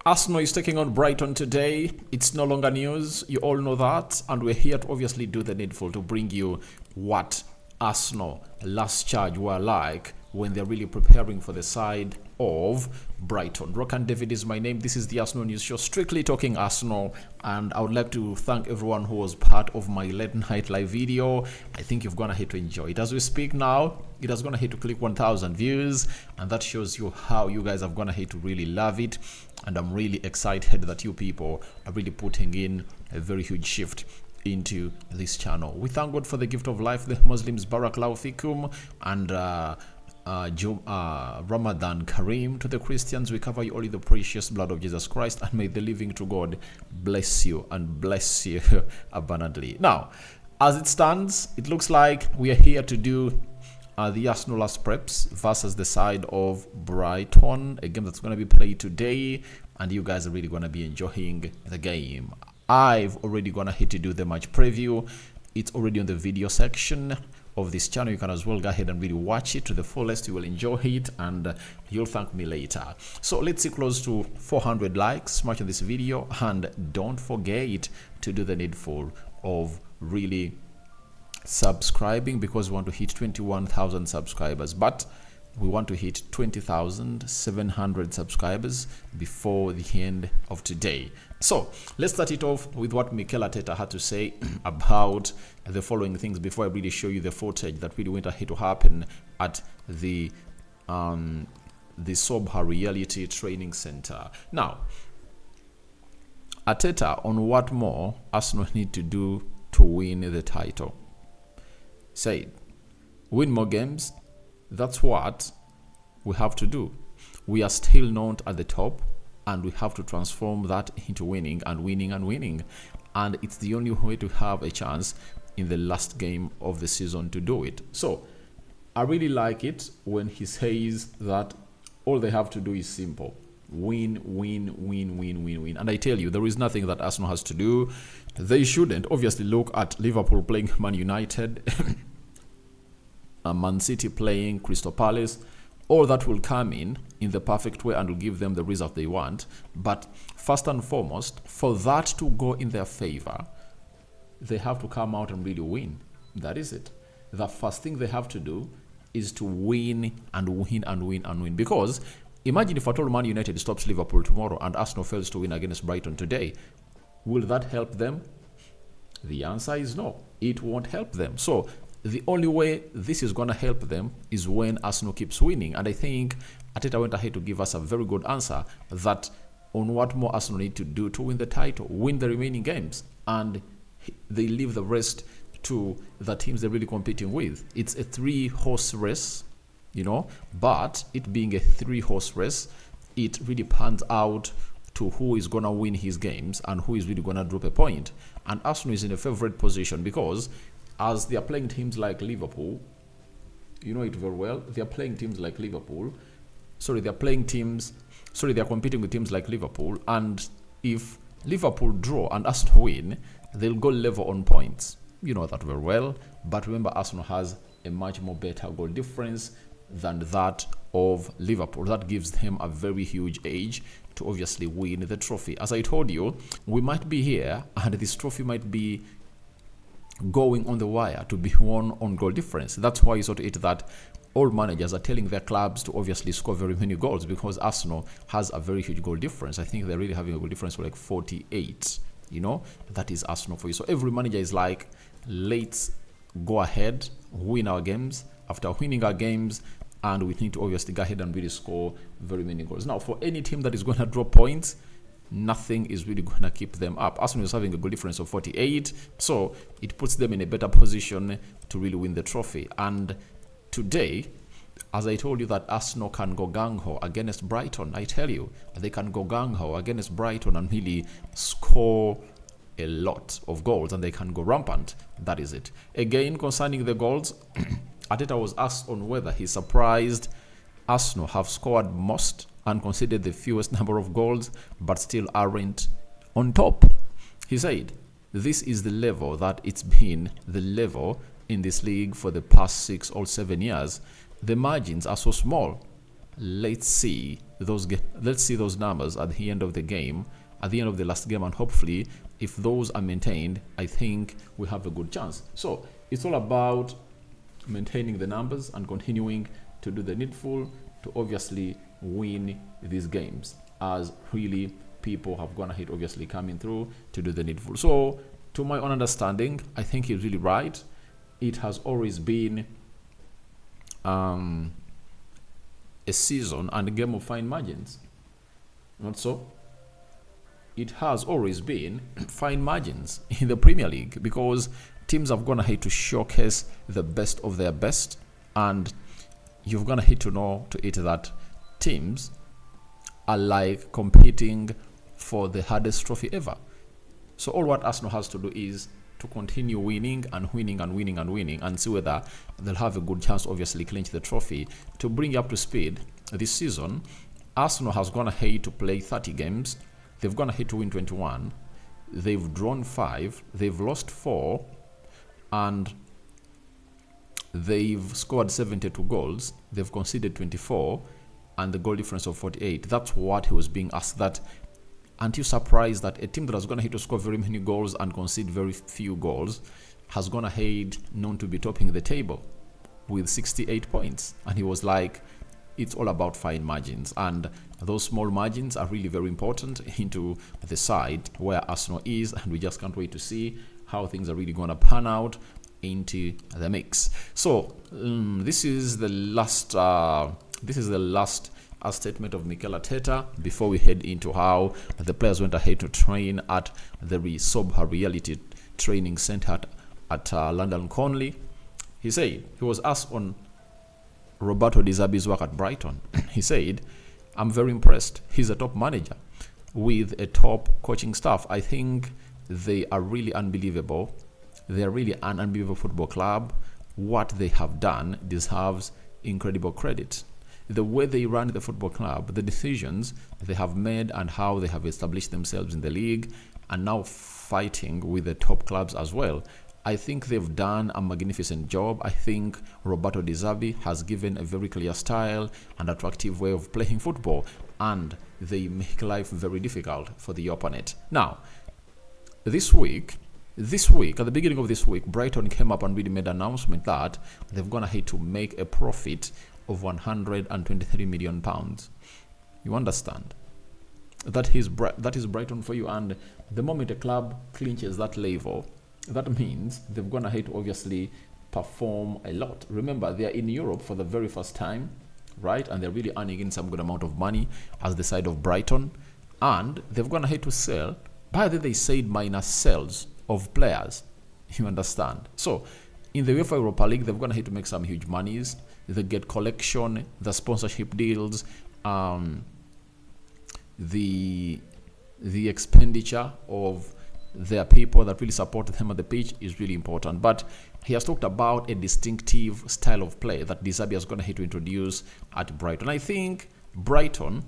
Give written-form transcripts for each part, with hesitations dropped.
Arsenal is taking on Brighton today. It's no longer news. You all know that. And we're here to obviously do the needful to bring you what Arsenal last charge were like when they're really preparing for the side of Brighton. Rokani David is my name. This is the Arsenal News Show, strictly talking Arsenal. And I would like to thank everyone who was part of my late night live video. I think you've gone ahead to enjoy it. As we speak now, it has gone ahead to click 1,000 views. And that shows you how you guys have gone ahead to really love it. And I'm really excited that you people are really putting in a very huge shift into this channel. We thank God for the gift of life, the Muslims, Barakallahu Fikum, and Ramadan Kareem. To the Christians, we cover you all in the precious blood of Jesus Christ, and may the living to God bless you and bless you abundantly. Now, as it stands, it looks like we are here to do the Arsenal last preps versus the side of Brighton, a game that's going to be played today, and you guys are really going to be enjoying the game. I've already gone ahead to do the match preview. It's already on the video section of this channel. You can as well go ahead and really watch it to the fullest. You will enjoy it and you'll thank me later. So let's see close to 400 likes, smash on this video, and don't forget to do the needful of really subscribing, because we want to hit 21,000 subscribers, but we want to hit 20,700 subscribers before the end of today. So let's start it off with what Mikel Arteta had to say about the following things before I really show you the footage that really went ahead to happen at the Sobha Reality Training Center. Now, Arteta on what more Arsenal need to do to win the title. Said, win more games. That's what we have to do. We are still not at the top, and we have to transform that into winning and winning and winning. And it's the only way to have a chance in the last game of the season to do it. So I really like it when he says that all they have to do is simple. Win, win, win, win, win, win. And I tell you, there is nothing that Arsenal has to do. They shouldn't obviously look at Liverpool playing Man United, Man City playing Crystal Palace. All that will come in the perfect way and will give them the result they want. But first and foremost, for that to go in their favor, they have to come out and really win. That is it. The first thing they have to do is to win and win and win and win. Because imagine if at all Man United stops Liverpool tomorrow and Arsenal fails to win against Brighton today. Will that help them? The answer is no. It won't help them. So the only way this is going to help them is when Arsenal keeps winning. And I think Arteta went ahead to give us a very good answer that on what more Arsenal need to do to win the title, win the remaining games, and they leave the rest to the teams they're really competing with. It's a 3-horse race, you know, but it being a 3-horse race, it really pans out to who is going to win his games and who is really going to drop a point. And Arsenal is in a favorite position because as they are playing teams like Liverpool, you know it very well, they are playing teams like Liverpool. Sorry, they are competing with teams like Liverpool. And if Liverpool draw and Arsenal win, they'll go level on points. You know that very well. But remember, Arsenal has a much more better goal difference than that of Liverpool. That gives them a very huge edge to obviously win the trophy. As I told you, we might be here and this trophy might be going on the wire to be won on goal difference. That's why you saw to it that all managers are telling their clubs to obviously score very many goals, because Arsenal has a very huge goal difference. I think they're really having a goal difference for like 48. You know, that is Arsenal for you. So every manager is like, let's go ahead, win our games. After winning our games, and we need to obviously go ahead and really score very many goals. Now, for any team that is going to drop points, nothing is really going to keep them up. Arsenal is having a goal difference of 48, so it puts them in a better position to really win the trophy. And today, as I told you that Arsenal can go gung-ho against Brighton, I tell you, they can go gung-ho against Brighton and really score a lot of goals, and they can go rampant. That is it. Again, concerning the goals, Arteta was asked on whether he's surprised Arsenal have scored most and conceded the fewest number of goals, but still aren't on top. He said, this is the level that it's been the level in this league for the past 6 or 7 years. The margins are so small. let's see those numbers at the end of the game, at the end of the last game, and hopefully if those are maintained, I think we have a good chance. So it's all about maintaining the numbers and continuing to do the needful to obviously win these games, as really people have gone ahead obviously coming through to do the needful. So to my own understanding, I think he's really right. It has always been a season and a game of fine margins. Not so? It has always been fine margins in the Premier League, because teams have gone ahead to showcase the best of their best, and you've gone ahead to know to it that teams are like competing for the hardest trophy ever. So all what Arsenal has to do is to continue winning and winning and winning and winning, and see whether they'll have a good chance obviously clinch the trophy. To bring you up to speed, this season Arsenal has gone ahead to play 30 games. They've gone ahead to win 21. They've drawn 5. They've lost 4. And they've scored 72 goals. They've conceded 24. And the goal difference of 48. That's what he was being asked. That, aren't you surprised that a team that has gone ahead to score very many goals and concede very few goals has gone ahead known to be topping the table with 68 points? And he was like, it's all about fine margins, and those small margins are really very important into the side where Arsenal is, and we just can't wait to see how things are really going to pan out into the mix. So this is the last statement of Mikel Arteta before we head into how the players went ahead to train at the Zerbi Reality Training Center at London Conley. He said, he was asked on Roberto Di Zerbi's work at Brighton. He said, I'm very impressed. He's a top manager with a top coaching staff. I think they are really unbelievable. They're really an unbelievable football club. What they have done deserves incredible credit. The way they run the football club, the decisions they have made, and how they have established themselves in the league, and now fighting with the top clubs as well. I think they've done a magnificent job. I think Roberto Di Zerbi has given a very clear style and attractive way of playing football, and they make life very difficult for the opponent. Now, this week, at the beginning of this week, Brighton came up and really made an announcement that they've gone ahead to make a profit of £123 million. You understand? That is Brighton for you, and the moment a club clinches that level, that means they've gone ahead to obviously perform a lot. Remember, they are in Europe for the very first time, right? And they're really earning in some good amount of money as the side of Brighton. And they've gone ahead to sell. By the way, they said minus sales of players. You understand? So, in the UEFA Europa League, they've gone ahead to make some huge monies. They get collection, the sponsorship deals, the expenditure of their people that really support them at the pitch is really important. But he has talked about a distinctive style of play that Di Zerbi has gone ahead to introduce at Brighton. I think Brighton,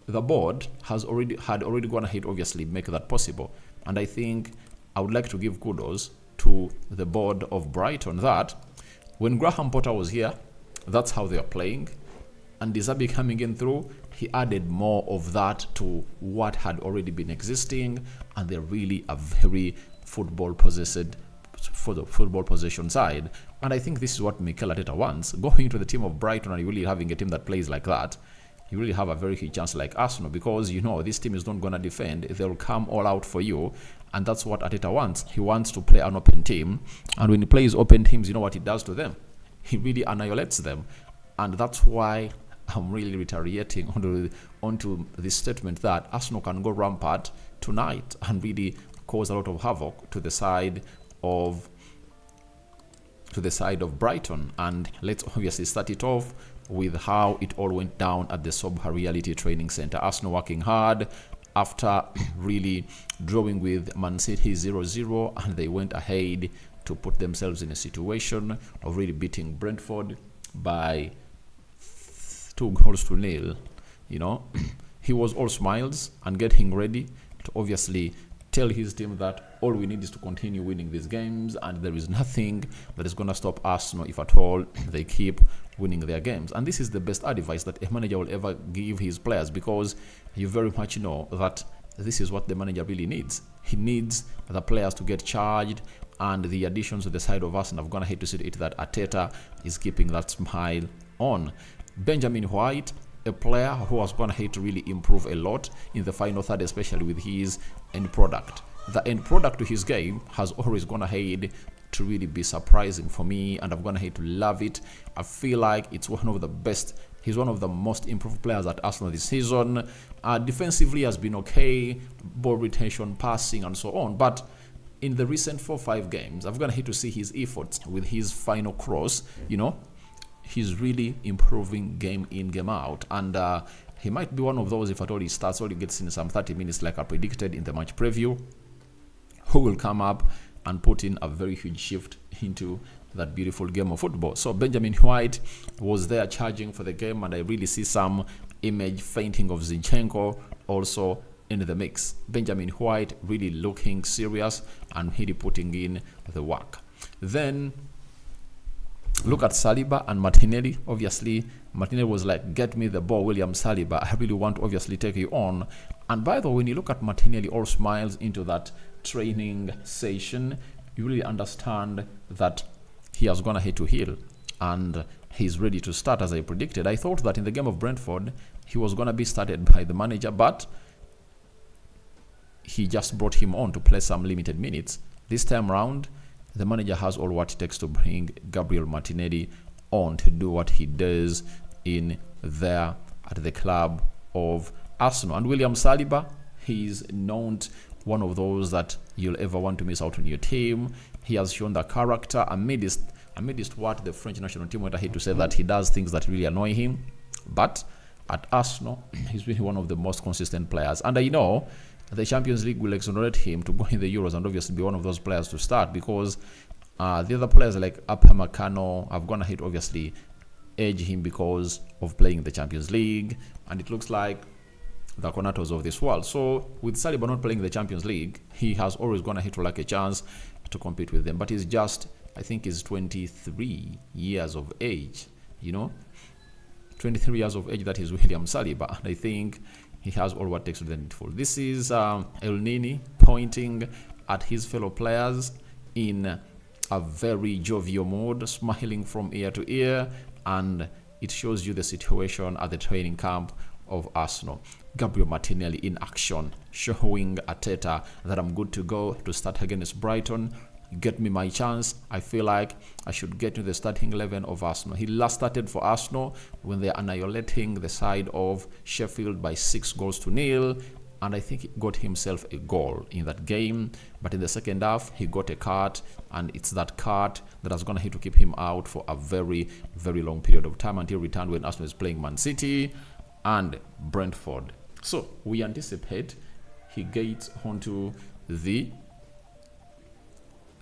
the board, had already gone ahead obviously make that possible. And I think I would like to give kudos to the board of Brighton that when Graham Potter was here, that's how they are playing. And Di Zerbi coming in through, he added more of that to what had already been existing, and they're really a very football possessed for the football possession side. And I think this is what Mikel Arteta wants. Going into the team of Brighton and really having a team that plays like that, you really have a very huge chance like Arsenal, because you know this team is not going to defend. They'll come all out for you, and that's what Arteta wants. He wants to play an open team, and when he plays open teams, you know what he does to them? He really annihilates them. And that's why I'm really reiterating onto this statement that Arsenal can go rampant tonight and really cause a lot of havoc to the side of Brighton. And let's obviously start it off with how it all went down at the Zerbi Reality Training Center. Arsenal working hard after really drawing with Man City 0-0, and they went ahead to put themselves in a situation of really beating Brentford by 2-0. You know, he was all smiles and getting ready to obviously tell his team that all we need is to continue winning these games, and there is nothing that is going to stop Arsenal if at all they keep winning their games. And this is the best advice that a manager will ever give his players, because you very much know that this is what the manager really needs. He needs the players to get charged, and the additions to the side of Arsenal, I'm going to hate to see it that Arteta is keeping that smile on. Benjamin White, a player who was going to hate to really improve a lot in the final third, especially with his end product. The end product to his game has always gone ahead to really be surprising for me, and I'm going to hate to love it. I feel like it's one of the best. He's one of the most improved players at Arsenal this season. Defensively has been okay, ball retention, passing, and so on. But in the recent 4-5 games, I'm going to hate to see his efforts with his final cross, you know. He's really improving game in, game out, and he might be one of those, if at all he starts or he gets in some 30 minutes like I predicted in the match preview, who will come up and put in a very huge shift into that beautiful game of football. So Benjamin White was there charging for the game, and I really see some image fainting of Zinchenko also in the mix. Benjamin White really looking serious and really putting in the work. Then look at Saliba and Martinelli. Obviously, Martinelli was like, get me the ball, William Saliba. I really want to obviously take you on. And by the way, when you look at Martinelli, all smiles into that training session, you really understand that he has gone ahead to heal. And he's ready to start as I predicted. I thought that in the game of Brentford, he was going to be started by the manager, but he just brought him on to play some limited minutes. This time around, the manager has all what it takes to bring Gabriel Martinelli on to do what he does in there at the club of Arsenal. And William Saliba, he's not one of those that you'll ever want to miss out on your team. He has shown the character amidst what the French national team went ahead to say that he does things that really annoy him. But at Arsenal, he's really one of the most consistent players. And I know the Champions League will exonerate him to go in the Euros and obviously be one of those players to start, because the other players like Upamecano have gone ahead obviously edge him because of playing the Champions League, and it looks like the Konatos of this world. So with Saliba not playing the Champions League, he has always gone ahead to like a chance to compete with them. But he's just, I think he's 23 years of age, you know, 23 years of age. That is William Saliba, and I think he has all what takes to the needful. This is El Nini pointing at his fellow players in a very jovial mode, smiling from ear to ear, and it shows you the situation at the training camp of Arsenal. Gabriel Martinelli in action, showing Arteta that I'm good to go to start against Brighton. Get me my chance. I feel like I should get to the starting 11 of Arsenal. He last started for Arsenal when they're annihilating the side of Sheffield by 6-0, and I think he got himself a goal in that game. But in the second half, he got a card, and it's that card that is going to have to keep him out for a very, very long period of time until return when Arsenal is playing Man City and Brentford. So we anticipate he gets onto the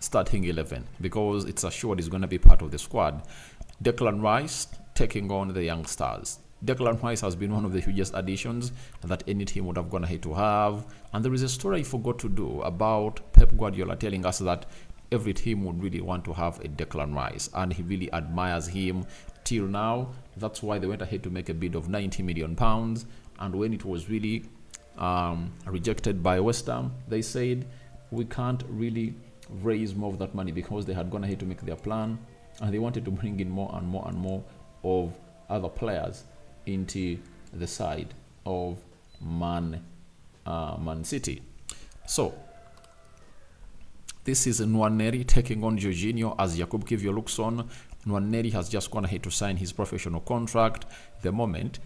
starting 11 because it's assured he's going to be part of the squad. Declan Rice taking on the young stars. Declan Rice has been one of the hugest additions that any team would have gone ahead to have. And there is a story I forgot to do about Pep Guardiola telling us that every team would really want to have a Declan Rice, and he really admires him till now. That's why they went ahead to make a bid of £90 million. And when it was really rejected by West Ham, they said we can't really raise more of that money because they had gone ahead to make their plan, and they wanted to bring in more and more and more of other players into the side of Man City. So this is Nwaneri taking on Jorginho as Jakub Kiwior looks on. Nwaneri has just gone ahead to sign his professional contract. The moment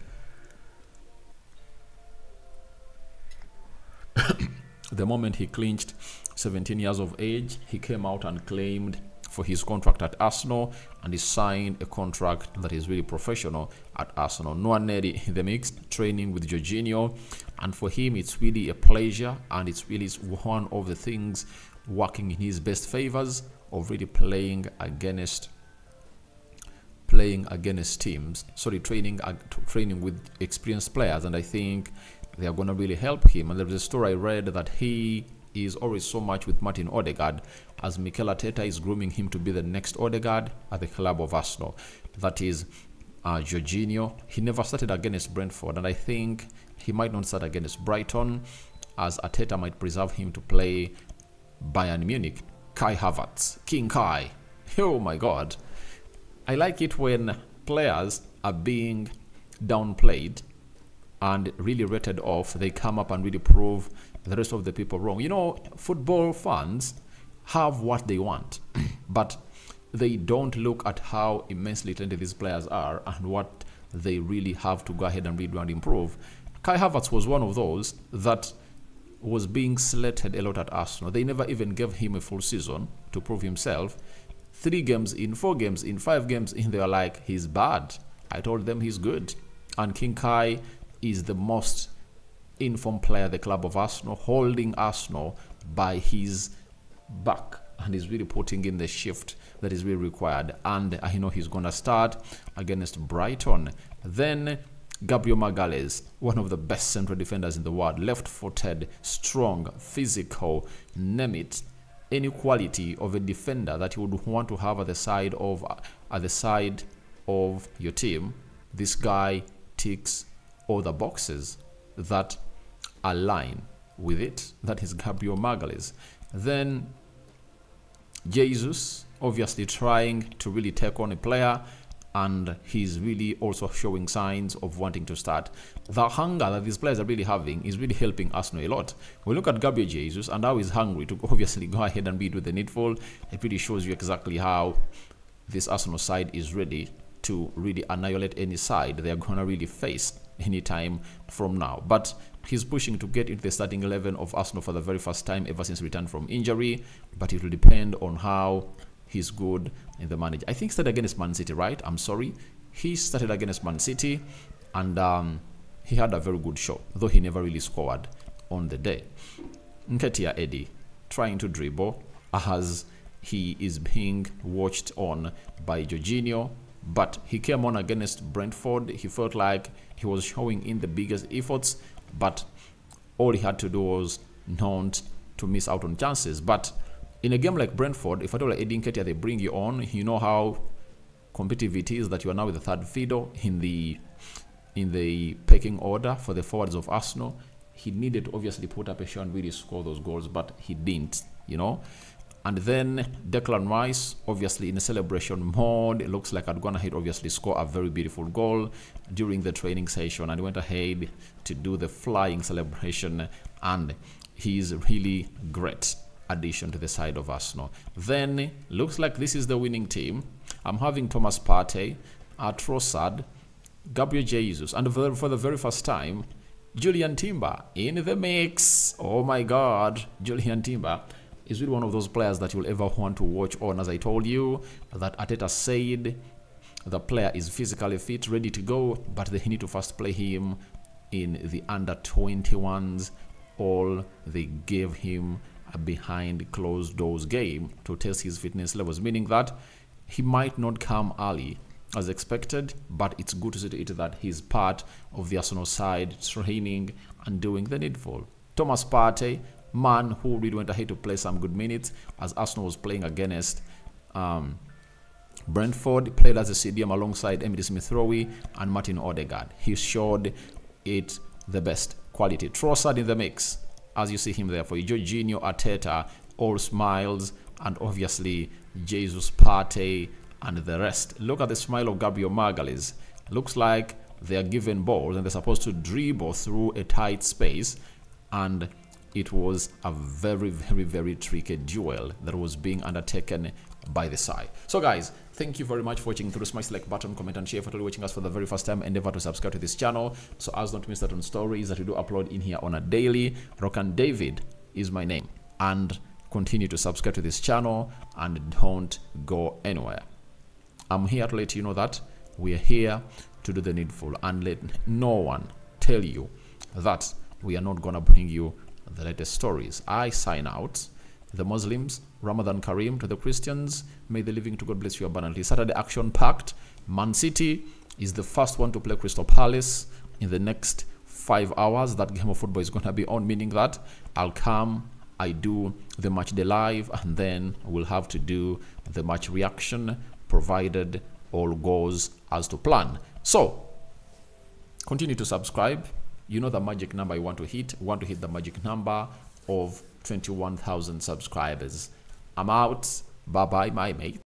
he clinched 17 years of age, he came out and claimed for his contract at Arsenal, and he signed a contract that is really professional at Arsenal. Nwaneri in the mix, training with Jorginho, and for him it's really a pleasure, and it's really one of the things working in his best favors of really training against training with experienced players, and I think they are going to really help him. And there is a story I read that he is always so much with Martin Odegaard, as Mikel Arteta is grooming him to be the next Odegaard at the club of Arsenal. That is Jorginho. He never started against Brentford, and I think he might not start against Brighton, as Arteta might preserve him to play Bayern Munich. Kai Havertz, King Kai. Oh my God. I like it when players are being downplayed and really rated off. They come up and really prove the rest of the people wrong. You know, football fans have what they want, but they don't look at how immensely talented these players are and what they really have to go ahead and redo and improve. Kai Havertz was one of those that was being slated a lot at Arsenal. They never even gave him a full season to prove himself. 3 games in, 4 games in, 5 games in, they were like, he's bad. I told them he's good. And King Kai is the most informed player at the club of Arsenal, holding Arsenal by his back, and he's really putting in the shift that is really required. And I know he's going to start against Brighton. Then Gabriel Magalhaes, one of the best central defenders in the world, left-footed, strong, physical, name it, any quality of a defender that you would want to have at the side of your team. This guy ticks all the boxes that align with it. That is Gabriel Magalhaes. Then Jesus, obviously trying to really take on a player, and he's really also showing signs of wanting to start. The hunger that these players are really having is really helping Arsenal a lot. We look at Gabriel Jesus and how he's hungry to obviously go ahead and beat with the needful. It really shows you exactly how this Arsenal side is ready to really annihilate any side they are going to really face anytime from now. But he's pushing to get into the starting 11 of Arsenal for the very first time ever since return from injury, but it will depend on how he's good in the manager. I think he started against Man City, right? I'm sorry. He started against Man City, and he had a very good show, though he never really scored on the day. Nketiah Eddie trying to dribble as he is being watched on by Jorginho, but he came on against Brentford. He felt like he was showing in the biggest efforts, but all he had to do was not to miss out on chances. But in a game like Brentford, if at all Eddie Nketiah, they bring you on, you know how competitive it is that you are now with the third fiddle in the pecking order for the forwards of Arsenal. He needed to obviously put up a show and really score those goals, but he didn't, you know. And then Declan Rice, obviously in a celebration mode, it looks like I'd gone ahead, obviously score a very beautiful goal during the training session, and he went ahead to do the flying celebration, and he's really great addition to the side of Arsenal. Then looks like this is the winning team. I'm having Thomas Partey, Trossard, Gabriel Jesus, and for the very first time, Julian Timber in the mix. Oh my God, Julian Timber is really one of those players that you'll ever want to watch on. As I told you, that Arteta said the player is physically fit, ready to go, but they need to first play him in the under-21s. All they gave him a behind closed doors game to test his fitness levels, meaning that he might not come early as expected, but it's good to see it that he's part of the Arsenal side, training and doing the needful. Thomas Partey, man who really went ahead to play some good minutes as Arsenal was playing against Brentford, played as a CDM alongside Emily Smith-Rowe and Martin Odegaard. He showed it the best quality. Trossard in the mix, as you see him there for you. Jorginho, Arteta, all smiles, and obviously Jesus, Partey, and the rest. Look at the smile of Gabriel Magalhaes. Looks like they are given balls and they're supposed to dribble through a tight space, and it was a very, very, very tricky duel that was being undertaken by the side. So guys, thank you very much for watching. Through smash like button, comment and share. For watching us for the very first time, endeavor to subscribe to this channel so as not to miss out on stories that we do upload in here on a daily. Rokani David is my name, and continue to subscribe to this channel and don't go anywhere. I'm here to let you know that we are here to do the needful, and let no one tell you that we are not gonna bring you the latest stories. I sign out. The Muslims, Ramadan Kareem. To the Christians, may the living to God bless you abundantly. Saturday action packed. Man City is the first one to play Crystal Palace in the next 5 hours. That game of football is going to be on, meaning that I'll come I do the match day live, and then we'll have to do the match reaction, provided all goes as to plan. So continue to subscribe. You know the magic number you want to hit. You want to hit the magic number of 21,000 subscribers. I'm out. Bye bye, my mate.